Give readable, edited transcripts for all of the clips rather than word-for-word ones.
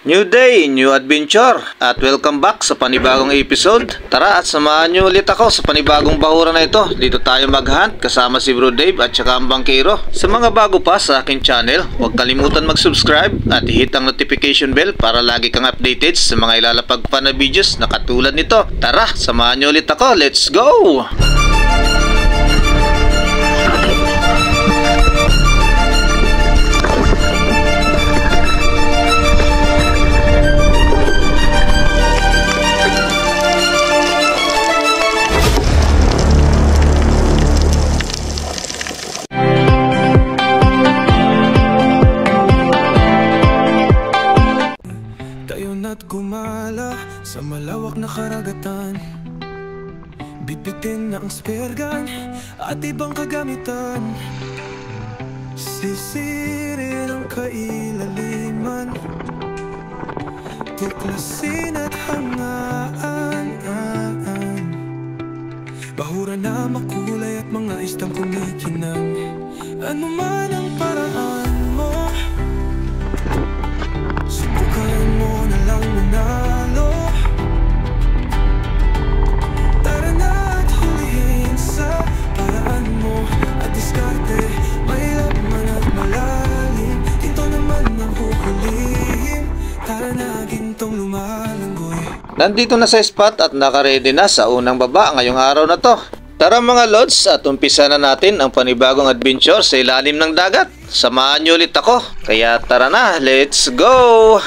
New day, new adventure, at welcome back sa panibagong episode. Tara at samahan nyo ulit ako sa panibagong bahura na ito. Dito tayo mag-hunt kasama si Bro Dave at saka ang Bangkero. Sa mga bago pa sa aking channel, huwag kalimutan mag-subscribe at i-hit ang notification bell para lagi kang updated sa mga ilalapag pa na videos na katulad nito. Tara, samahan nyo ulit ako, let's go! At gumala sa malawak na karagatan, bibitin na ang spear gun at ibang kagamitan. Sisirin ang kailaliman, tuklasin at hangaan. Bahura na makulay at mga istang kumikinang. Ano man ang paraan mo, subukan mo na lang manalo. Tara na at hulihin sa paraan mo at diskarte. Mahirap man at malalim, ito naman ang huhulihin. Tara na gintong lumalanggoy. Nandito na sa spot at nakaredy na sa unang baba ngayong araw na to. Tara mga lods at umpisa na natin ang panibagong adventure sa ilalim ng dagat. Samahan nyo ulit ako. Kaya tara na, let's go!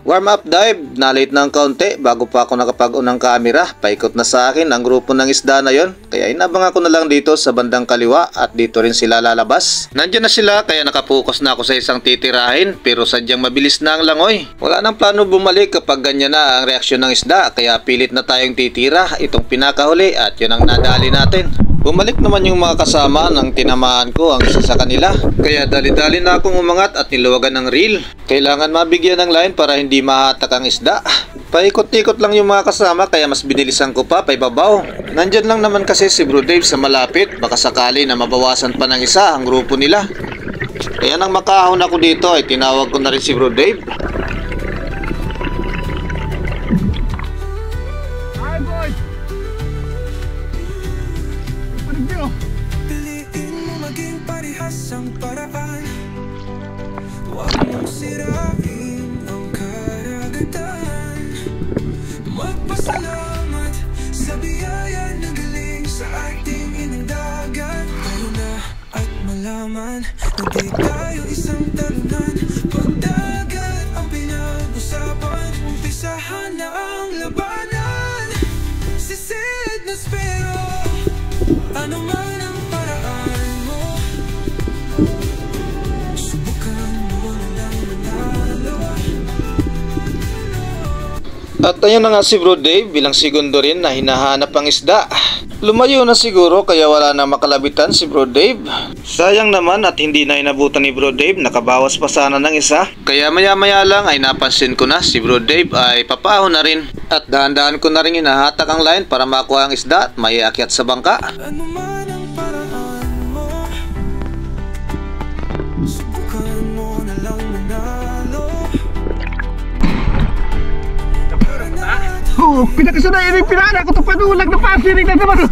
Warm up dive, na-late ng kaunti bago pa ako nakapag-unang camera. Paikot na sa akin ang grupo ng isda na yon. Kaya inabang ako na lang dito sa bandang kaliwa at dito rin sila lalabas. Nandiyan na sila kaya nakapokus na ako sa isang titirahin, pero sadyang mabilis na ang langoy. Wala nang plano bumalik kapag ganyan na ang reaksyon ng isda, kaya pilit na tayong titira itong pinakahuli at yun ang nadali natin. Bumalik naman yung mga kasama nang tinamaan ko ang isa sa kanila. Kaya dali-dali na akong umangat at niluwagan ng reel. Kailangan mabigyan ng line para hindi mahatak ang isda. Paikot-ikot lang yung mga kasama kaya mas binilisan ko pa paibabaw. Nandyan lang naman kasi si Bro Dave sa malapit. Baka sakali na mabawasan pa ng isa ang grupo nila. Kaya nang makahon ako dito ay tinawag ko na rin si Bro Dave. Piliin mo maging parehas ang paraan, huwag mong sirain ang karagatan. Magpasalamat sa biyaya na galing sa ating inang dagat. Tayo na at malaman na di tayo isang talunan. Pag dagat ang pinag-usapan, umpisahan na ang labanan. Sisid na spero, ano man ang paraan mo, subukan mo na lang manalo. At ayun na nga si Bro Dave bilang segundo rin na hinahanap ang isda. Lumayo na siguro kaya wala na makalabitan si Bro Dave. Sayang naman at hindi na inabutan ni Bro Dave, nakabawas pa sana ng isa. Kaya maya-maya lang ay napansin ko na si Bro Dave ay papahon na rin. At dahan-dahan ko na rin hinahatak ang line para makuha ang isda at maiakyat sa bangka. Ano man ang paraan mo, subukan mo na lang manalo. Oo, pinakasanayan yung pinana ko ito panulag na pasiring na naman.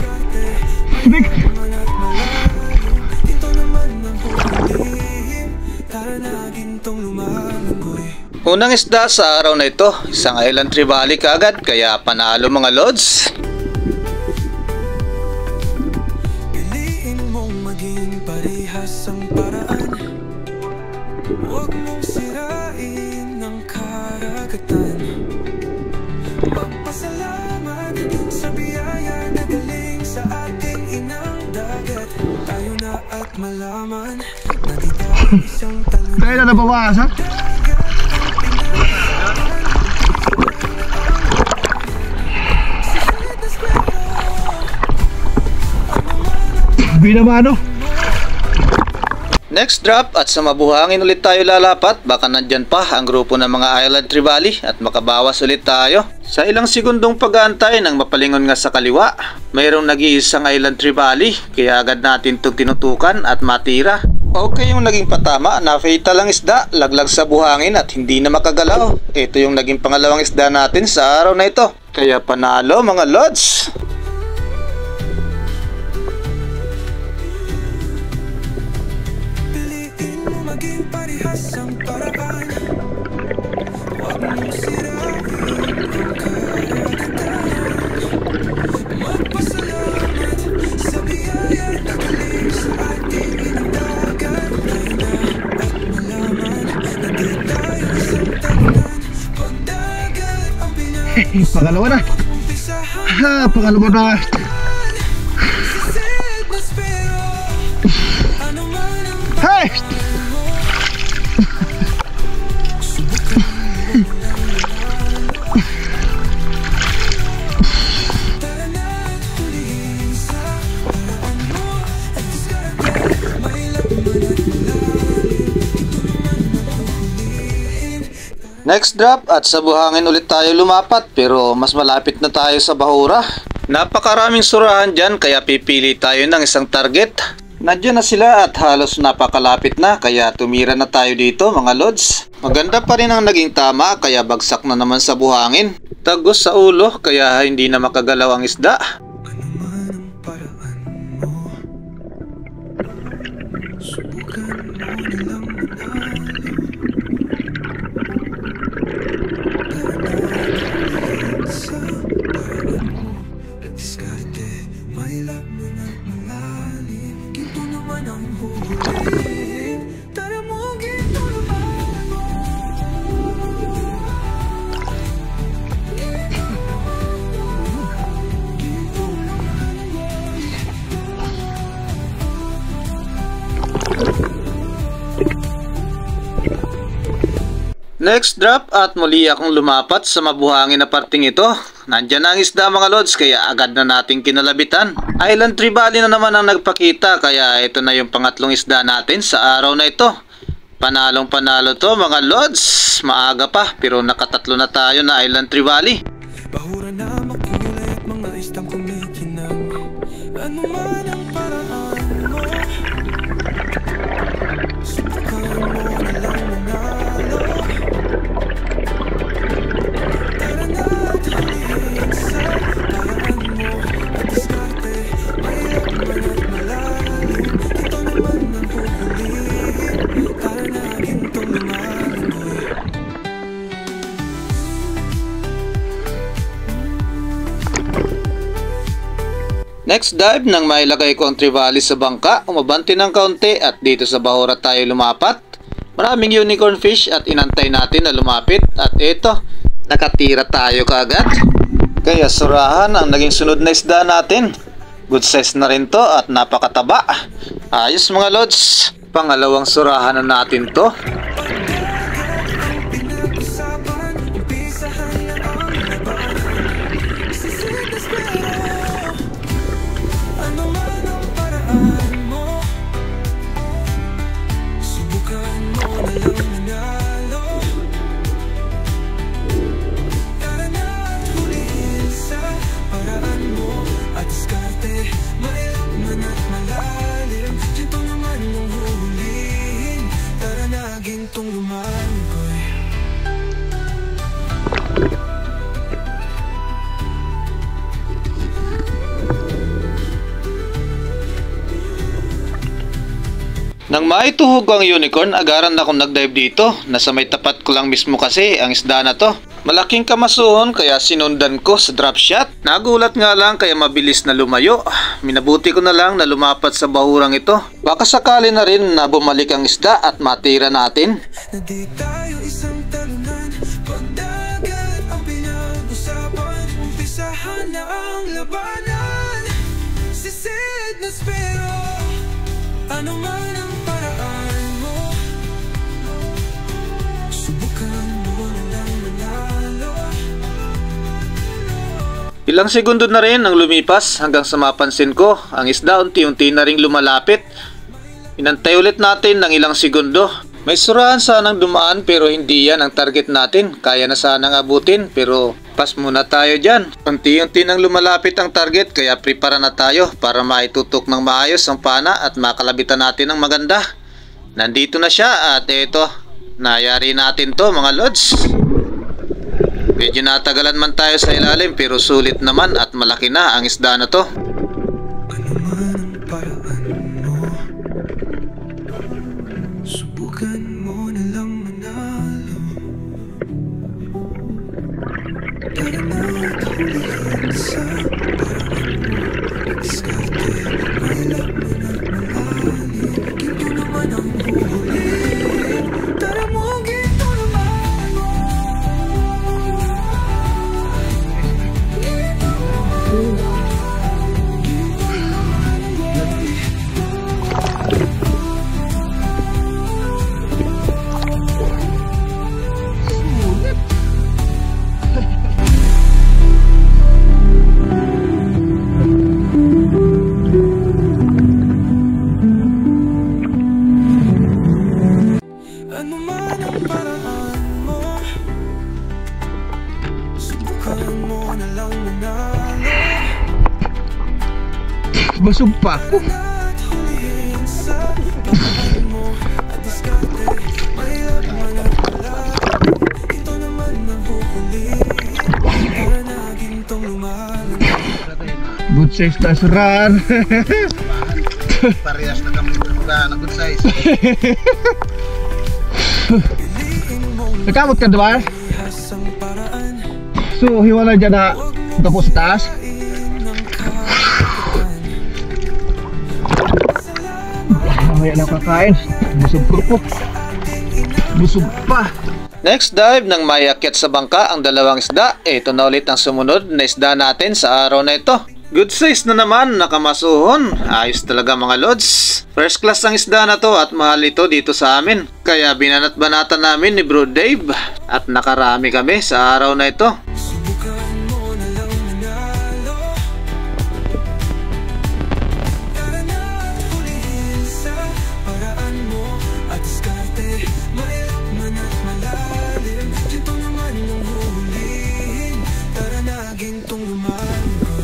Ito naman ang hulihin, tara na gintong lumalanggoy. Unang isda sa araw na ito, isang island trevally kaagad kaya panalo mga lods. Piliin mong maging parehas ang paraan, huwag mong sirain ang karagatan. Magpasalamat sa biyaya na galing sa ating inang dagat. Tayo na at malaman na di tayo isang talunan. Kaya na nabawasan. Binamano. Next drop at sa mabuhangin ulit tayo lalapat, baka nandyan pa ang grupo ng mga Island Trevally at makabawas ulit tayo. Sa ilang segundong pag-aantay nang mapalingon nga sa kaliwa, mayroong nag-iisang Island Trevally, kaya agad natin itong tinutukan at matira. Okay yung naging patama, na-fatal ang isda, laglag sa buhangin at hindi na makagalaw. Ito yung naging pangalawang isda natin sa araw na ito. Kaya panalo mga lods! Maging parehas ang paraan. Huwag mong sirain ang karagatan. Magpasalamat sa biyaya na galing sa ating inundagan. Tayo na at malaman na di tayo isang talunan. Pagdagat ang Pangalawa na. pinag-umpisahan. Pangalawa na. Sisid na spero. Ano man ang Hey! Next drop at sa buhangin ulit tayo lumapat, pero mas malapit na tayo sa bahura. Napakaraming surahan dyan, kaya pipili tayo ng isang target. Nandiyan na sila at halos napakalapit na, kaya tumira na tayo dito mga lods. Maganda pa rin ang naging tama, kaya bagsak na naman sa buhangin. Tagos sa ulo, kaya hindi na makagalaw ang isda. ano man ang paraan mo. Subukan mo nilang manalo. Sa paraan mo at diskarte, may laman at malalim. Ginto naman ang huli. Tara mo, ginto naman mo. Ginto naman mo. Next drop at muli akong lumapat sa mabuhangin na parting ito. Nandyan na ang isda mga lods, kaya agad na nating kinalabitan. Island Trevally na naman ang nagpakita, kaya ito na yung pangatlong isda natin sa araw na ito. Panalong panalo to mga lods. Maaga pa pero nakatatlo na tayo na Island Trevally. Bahura na makulay at mga istang kumikinang. Ano man ang paraan mo. Subukan mo na lang manalo. Tara na at huliin sa paraan mo. At diskarte, may laman at malalim. Ito naman ang huhulihin. Tara na gintong lumalangoy. Next dive nang mailagay ko ang Trevally sa bangka, umabanti ng kaunti at dito sa bahura tayo lumapat. Maraming unicorn fish at inantay natin na lumapit at ito, nakatira tayo kaagad. Kaya surahan ang naging sunod na isda natin. Good size na rin to at napakataba. Ayos mga lods, pangalawang surahan na natin to. Pinag-usapan, umpisahan na ang labanan. Sisid na spero. Ano man ang paraan mo. Subukan mo na lang manalo. Tara na at huliin sa paraan mo. At diskarte, may laman at malalim. Dito naman mong hulihin. Tara na gintong lumalangoy. Nang maituhog ang unicorn, agaran akong nagdive dito. Nasa may tapat ko lang mismo kasi ang isda na to. Malaking kamasuhon kaya sinundan ko sa drop shot. Nagulat nga lang kaya mabilis na lumayo. Minabuti ko na lang na lumapat sa bahurang ito. Baka sakali na rin na bumalik ang isda at matira natin. Na di tayo isang talunan. Pagdagat ang pinag-usapan. Umpisahan na ang labanan. Sisid na spero. Ano man ang paraan mo. Subukan mo na lang manalo. Ilang segundo na rin ang lumipas hanggang sa mapansin ko ang isda unti-unti na ring lumalapit. Inantay ulit natin ng ilang segundo. May surahan sanang dumaan pero hindi yan ang target natin. Kaya na sanang abutin pero pas muna tayo dyan. Unti-unti nang lumalapit ang target kaya prepara na tayo para maitutok ng maayos ang pana at makalabitan natin ng maganda. Nandito na siya at eto, nayari natin to mga lods. Medyo natagalan man tayo sa ilalim pero sulit naman at malaki na ang isda na to. Ano man ang paraan mo, subukan mo na lang manalo. Tara na at hulihin sa paraan mo. Diskarte, may laman at malalim. Ginto naman ang huhulihin. Tara mo, ginto naman mo. Ano man ang paraan mo, subukan mo na lang manalo. Busog pa ako. At hulihin sa paraan mo. At diskarte, may laman at malalim. Ito naman ang huhulihin. Para na gintong lumalim. Good size na suran. Parehas na kami na good size. Piliin mong Nakamot ka diba? ihas ang paraan. So hiwala dyan na tapos sa taas. Kain ng kapitan. Mamaya na kakain. Busog po. Busog pa. Next dive ng may akyat sa bangka ang dalawang isda. Ito na ulit ang sumunod na isda natin sa araw na ito. Good size na naman, nakamasuhon. Ayos talaga mga lods. First class ang isda na to at mahal ito dito sa amin. Kaya binanat-banatan namin ni Bro Dave at nakarami kami sa araw na ito. Subukan mo na lang manalo. Tara na at hulihin sa paraan mo. At diskarte, may laman at malalim. Ginto naman ang huhulihin. Tara na, gintong lumalangoy.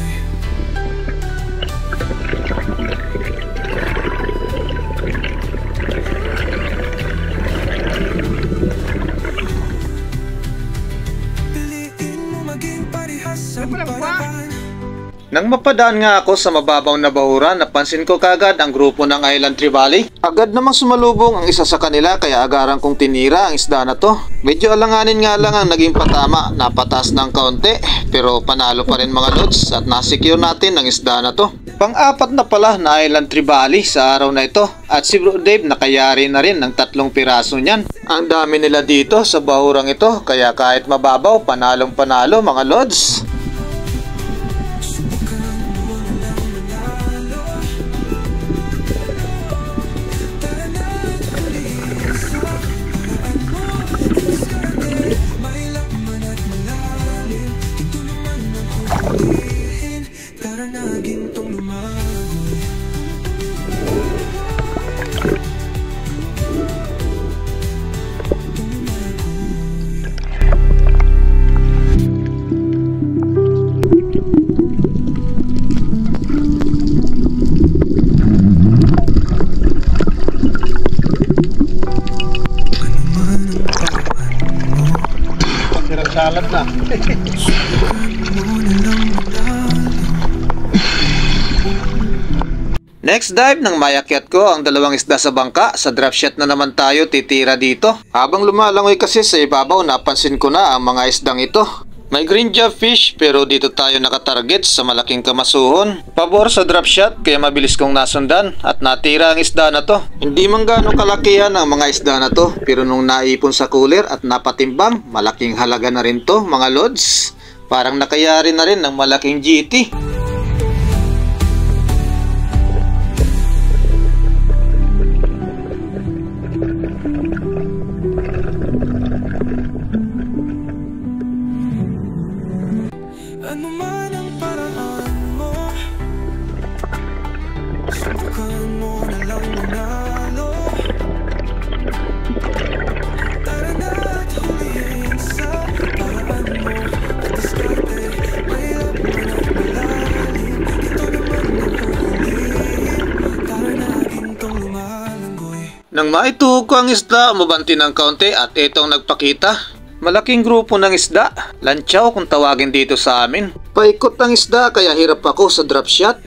Piliin mo maging parehas ang paraan. Nang mapadaan nga ako sa mababaw na bahuran, napansin ko kagad ang grupo ng Island Tree Valley. Agad namang sumalubong ang isa sa kanila kaya agaran kong tinira ang isda na to. Medyo alanganin nga lang ang naging patama, napataas ng kaunti. Pero panalo pa rin mga lods at nasecure natin ang isda na to. Pang-apat na pala na Island Tree Valley sa araw na ito. At si Bro Dave nakayari na rin ng 3 piraso niyan. Ang dami nila dito sa bahurang ito kaya kahit mababaw, panalong panalo mga lods. Tara na, gintong lumalangoy. Ano man ang paraan mo, Sirang salad na. mo na lang manalo. Next dive ng mayakyat ko ang dalawang isda sa bangka. Sa drop shot na naman tayo titira dito. Habang lumalangoy kasi sa ibabaw, napansin ko na ang mga isdang ito. May green job fish pero dito tayo nakatarget sa malaking kamasuhon. Pabor sa drop shot kaya mabilis kong nasundan at natira ang isda na to. Hindi man gaano kalakihan ang mga isda na to pero nung naipon sa cooler at napatimbang, malaking halaga na rin to mga lods. Parang nakayari na rin ng malaking GT. Ano man ang paraan mo, subukan mo na lang manalo. Nang maituhog ko ang isda, umabanti ng kaunti at itong nagpakita. Malaking grupo ng isda, lantsaw kung tawagin dito sa amin. Paikot ang isda kaya hirap ako sa drop shot.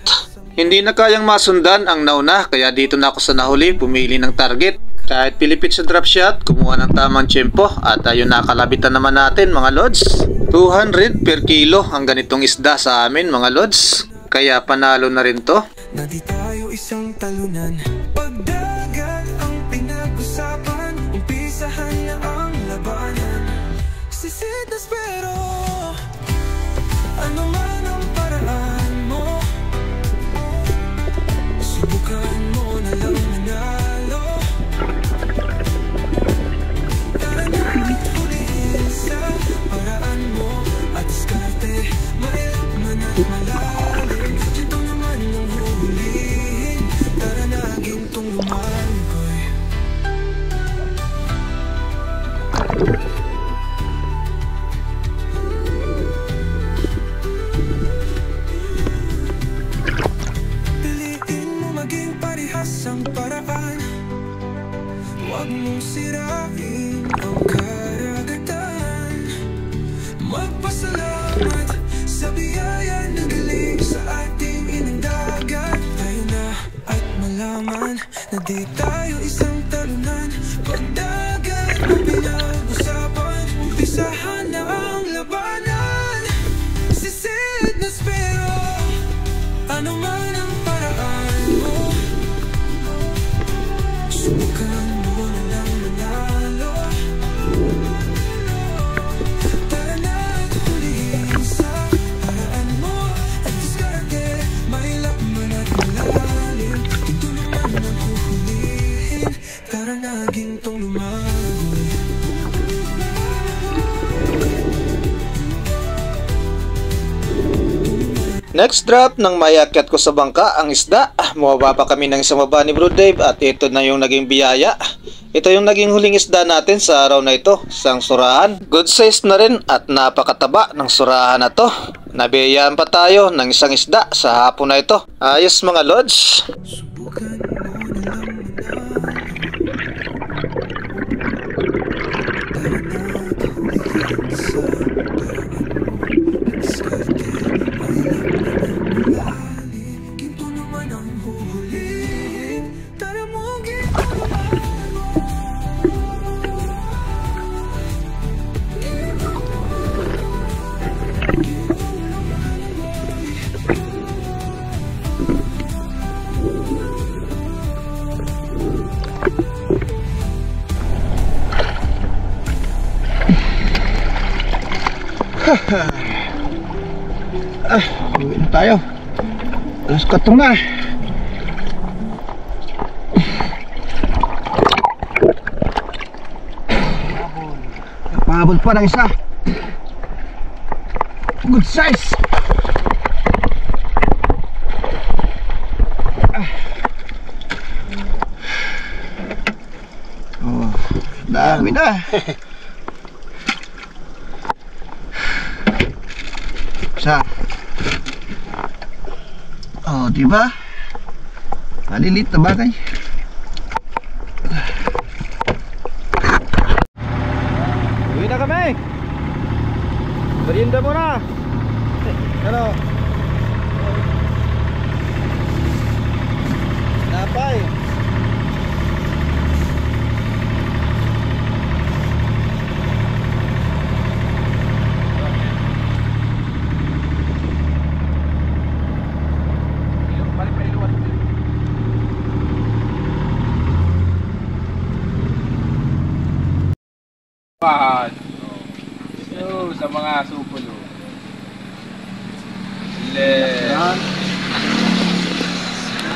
Hindi na kayang masundan ang nauna kaya dito na ako sa nahuli pumili ng target. Kahit pilipit sa drop shot, kumuha ng tamang tiyempo at ayun nakalabitan naman natin mga lods. 200 per kilo ang ganitong isda sa amin mga lods. Kaya panalo na rin to. Na di tayo isang talunan. Pagdagat ang pinag-usapan, umpisahan na ang labanan. Sisidas pero ano man ang paraan mo, subukan mo na lang manalo. Tara na at huliin sa paraan mo at diskarte, mailap man at malalim. Dito naman ang huhulihin, tara na gintong lumalangoy. Piliin mo maging parehas ang paraan, huwag mong sirain ang karagatan. Magpasalamat sa biyaya na galing sa ating inang dagat. Tayo na at malaman na di tayo isang talunan. Pagdagat ang pinag-usapan, umpisahan na ang labanan. Sisid na pero ano man ang paraan mo, subukan mo na lang manalo. Tara na at hulihin sa paraan mo at diskarte, mailap man at malalim. Dito naman ang huhulihin, tara na gintong lumagoy. Next drop nang mayakyat ko sa bangka ang isda, mababa pa kami ng isang baba ni Bro Dave at ito na yung naging biyaya. Ito yung naging huling isda natin sa araw na ito, isang surahan. Good size na rin at napakataba ng surahan na to. Nabiyayaan pa tayo ng isang isda sa hapon na ito. Ayos mga lods. Subukan mo na lang manalo. Ginto naman ang huhulihin, tara mo ginto Uwi na tayo. Alas 4 na. Pahabol pa ng isa. Good size. Oh, dami na. Sa oh, diba? Malilit na bagay. Uwi na kami. Merienda muna. Ano? Napay. So, sa mga supulo.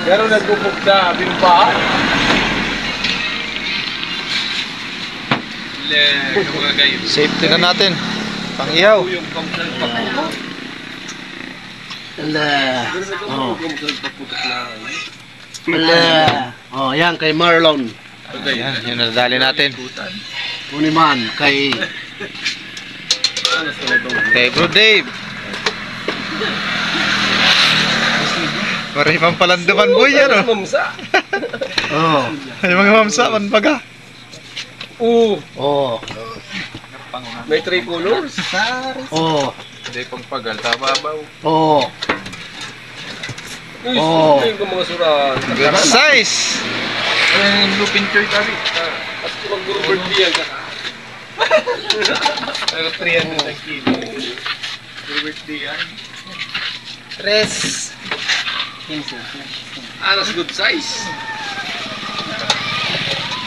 Pero nagpupugta, binubaan. Mga gayon. Safety na natin. Pang-ihaw. Yung pagputok. Oh, yan kay Marlon. Yan, yung nadali natin. Uniman kay Bro Dave. Maripang palanduman boy yan oh. Oh. Ay mga mamsa, manbaga. Oo. Oh. May 3 colors. Oh. Hindi pang pagal. Tababaw. Oh. Uy, Oh. sulit yung mga surat. Good size. Ay, blue pincher tabi. At kung mag-group yan ka. Ano 300 ang kilo. Birthday yan. Tres. Alas good size.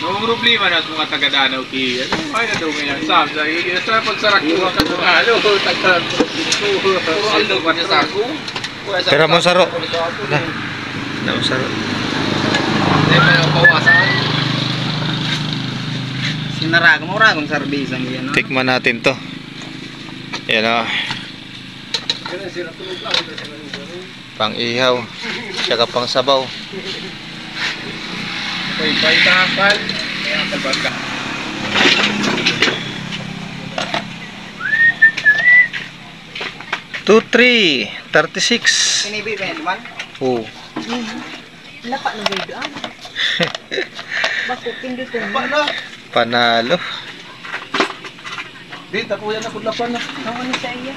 No problema na mga taga-Danaw ki. Ano ay na daw ngayon sam sa sa pagsarak ko ka kung ano taga Aldo pa sa ako. Tira mo saro. Na mo saro. Hindi pa yung pawasan. Sinaraga mo ragong sarbisang yan. No? Tikman natin to. Yan o. Pang ihaw. Tsaka pang sabaw. May takal. Kaya kalbaga. Two, 3, 36. Kinibi ba yan man? Oh. Lapa na gaydo ah. Bako hindi ko. Panalo. Di, takuyan na kudlapan na. Ang ano sa iya?